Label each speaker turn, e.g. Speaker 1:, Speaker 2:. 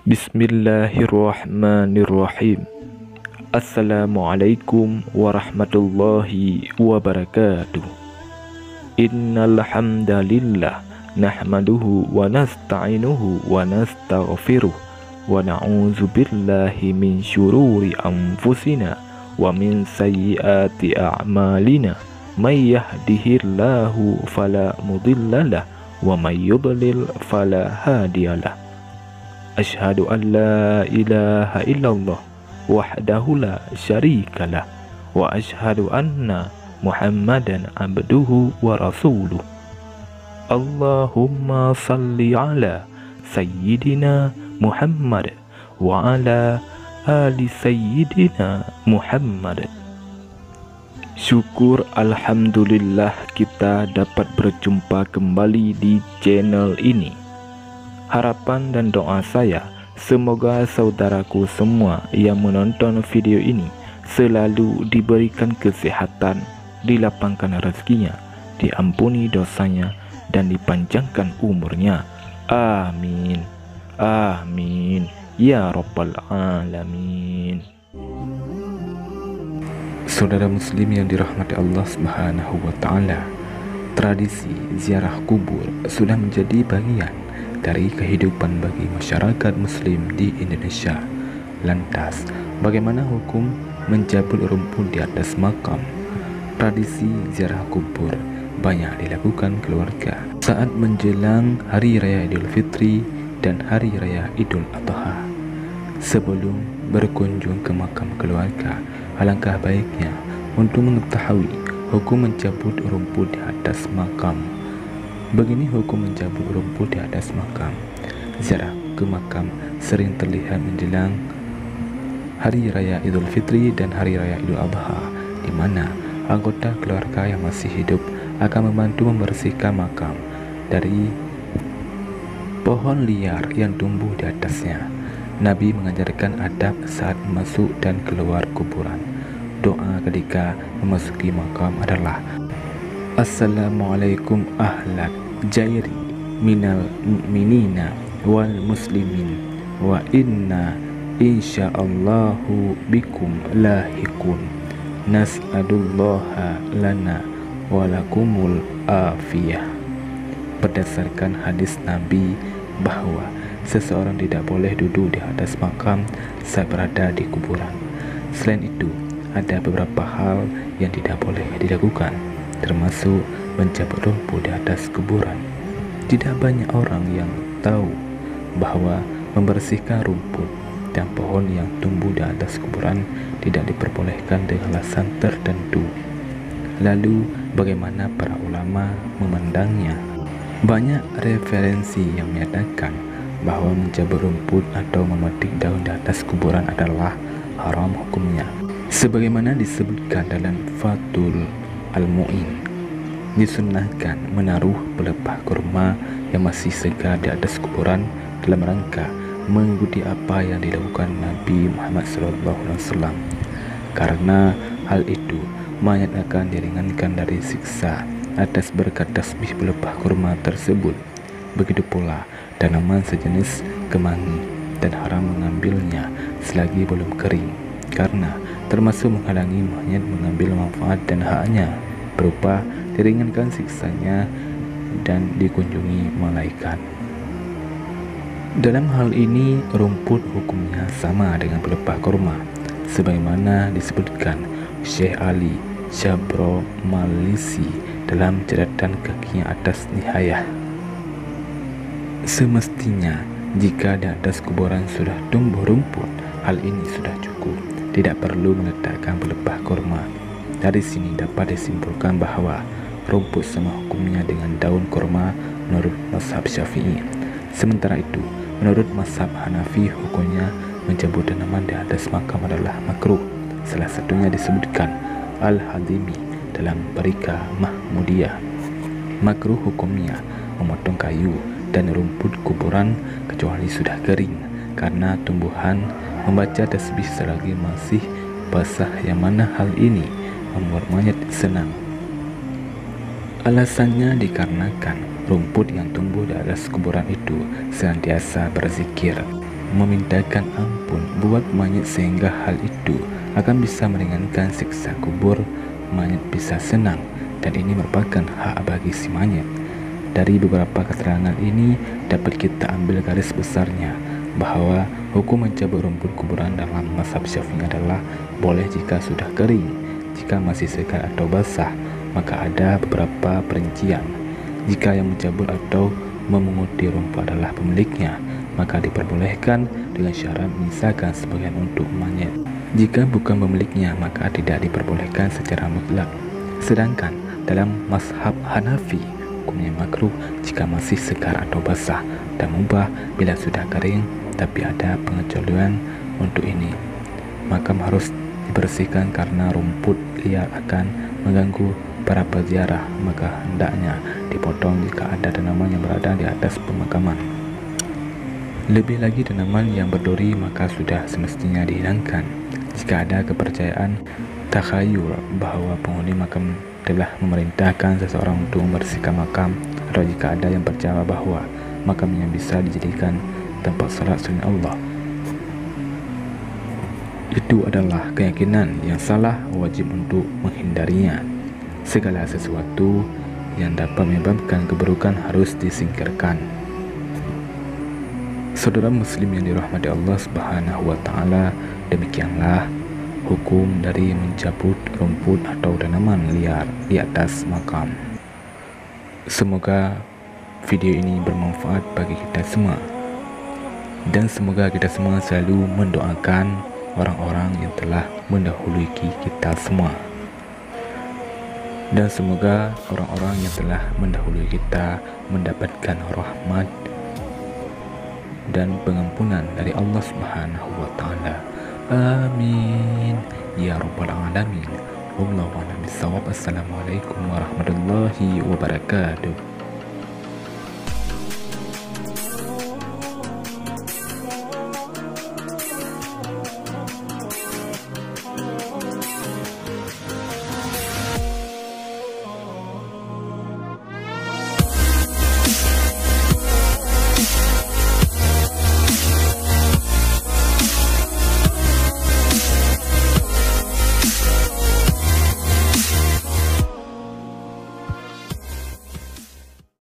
Speaker 1: Bismillahirrahmanirrahim. Assalamualaikum warahmatullahi wabarakatuh. Innal hamdalillah nahmaduhu wa nasta'inuhu wa nastaghfiruh wa na'udzu billahi min syururi anfusina wa min sayyiati a'malina. May yahdihillahu fala mudhillalah wa may yudlil fala hadiyalah. Asyhadu an la ilaha illallah wahdahu la syarikalah wa asyhadu anna Muhammadan abduhu wa rasuluh. Allahumma salli ala sayyidina Muhammad wa ala ali sayyidina Muhammad. Syukur alhamdulillah kita dapat berjumpa kembali di channel ini. Harapan dan doa saya, semoga saudaraku semua yang menonton video ini selalu diberikan kesehatan, dilapangkan rezekinya, diampuni dosanya, dan dipanjangkan umurnya. Amin. Amin. Ya Rabbal Alamin. Saudara muslim yang dirahmati Allah Subhanahu wa Ta'ala, tradisi ziarah kubur sudah menjadi bagian dari kehidupan bagi masyarakat muslim di Indonesia. Lantas, bagaimana hukum mencabut rumput di atas makam? Tradisi ziarah kubur banyak dilakukan keluarga saat menjelang Hari Raya Idul Fitri dan Hari Raya Idul Adha. Sebelum berkunjung ke makam keluarga, alangkah baiknya untuk mengetahui hukum mencabut rumput di atas makam. Begini hukum mencabut rumput di atas makam. Ziarah ke makam sering terlihat menjelang Hari Raya Idul Fitri dan Hari Raya Idul Adha, di mana anggota keluarga yang masih hidup akan membantu membersihkan makam dari pohon liar yang tumbuh di atasnya. Nabi mengajarkan adab saat masuk dan keluar kuburan. Doa ketika memasuki makam adalah Assalamualaikum ahlan jairi minal mu'minina wal muslimin wa inna insyaallahu bikum lahikun nas'adullaha lana walakumul afiyah. Berdasarkan hadis Nabi bahwa seseorang tidak boleh duduk di atas makam saat berada di kuburan. Selain itu, ada beberapa hal yang tidak boleh dilakukan, termasuk mencabut rumput di atas kuburan. Tidak banyak orang yang tahu bahwa membersihkan rumput dan pohon yang tumbuh di atas kuburan tidak diperbolehkan dengan alasan tertentu. Lalu, bagaimana para ulama memandangnya? Banyak referensi yang menyatakan bahwa mencabut rumput atau memetik daun di atas kuburan adalah haram hukumnya. Sebagaimana disebutkan dalam Fathul Al-Mu'in, disunnahkan menaruh pelepah kurma yang masih segar di atas kuburan dalam rangka mengikuti apa yang dilakukan Nabi Muhammad SAW. Karena hal itu, mayat akan diringankan dari siksa atas berkat tasbih pelepah kurma tersebut. Begitu pula tanaman sejenis kemangi, dan haram mengambilnya selagi belum kering, karena termasuk menghalangi mayat mengambil manfaat dan haknya, berupa diringankan siksanya dan dikunjungi malaikat. Dalam hal ini, rumput hukumnya sama dengan pelepah kurma, sebagaimana disebutkan Syekh Ali Syabro Malisi dalam catatan kakinya atas Nihayah. Semestinya, jika di atas kuburan sudah tumbuh rumput, hal ini sudah cukup, tidak perlu meletakkan pelepah kurma. Dari sini dapat disimpulkan bahwa rumput sama hukumnya dengan daun kurma menurut mazhab Syafi'i. Sementara itu, menurut mazhab Hanafi, hukumnya mencabut tanaman di atas makam adalah makruh. Salah satunya disebutkan Al-Hadimi dalam Barika Mahmudiyah. Makruh hukumnya memotong kayu dan rumput kuburan kecuali sudah kering, karena tumbuhan membaca tasbih selagi masih basah, yang mana hal ini membuat mayat senang. Alasannya dikarenakan rumput yang tumbuh di atas kuburan itu senantiasa berzikir. memintakan ampun buat mayat sehingga hal itu akan bisa meringankan siksa kubur. Mayat bisa senang dan ini merupakan hak bagi si mayat. Dari beberapa keterangan ini dapat kita ambil garis besarnya bahwa hukum mencabut rumput kuburan dalam mazhab Syafi'i adalah boleh jika sudah kering. Jika masih segar atau basah, maka ada beberapa perincian. Jika yang mencabut atau memunguti rumput adalah pemiliknya, maka diperbolehkan dengan syarat menyisakan sebagian untuk mayat. Jika bukan pemiliknya, maka tidak diperbolehkan secara mutlak. Sedangkan dalam mazhab Hanafi, hukumnya makruh jika masih segar atau basah dan mubah bila sudah kering, tapi ada pengecualian untuk ini. Makam harus dibersihkan karena rumput liar akan mengganggu para peziarah, maka hendaknya dipotong jika ada tanaman yang berada di atas pemakaman. Lebih lagi tanaman yang berduri maka sudah semestinya dihilangkan. Jika ada kepercayaan takhayul bahwa penghuni makam telah memerintahkan seseorang untuk membersihkan makam, atau jika ada yang percaya bahwa makamnya bisa dijadikan tempat salat selain Allah, itu adalah keyakinan yang salah, wajib untuk menghindarinya. Segala sesuatu yang dapat menyebabkan keburukan harus disingkirkan. Saudara muslim yang dirahmati Allah Subhanahu wa taala, demikianlah hukum dari mencabut rumput atau tanaman liar di atas makam. Semoga video ini bermanfaat bagi kita semua, dan semoga kita semua selalu mendoakan orang-orang yang telah mendahului kita semua, dan semoga orang-orang yang telah mendahului kita mendapatkan rahmat dan pengampunan dari Allah Subhanahu wa taala. Amin ya rabbal alamin. Wallahu a'lam bishawab. Assalamualaikum warahmatullahi wabarakatuh.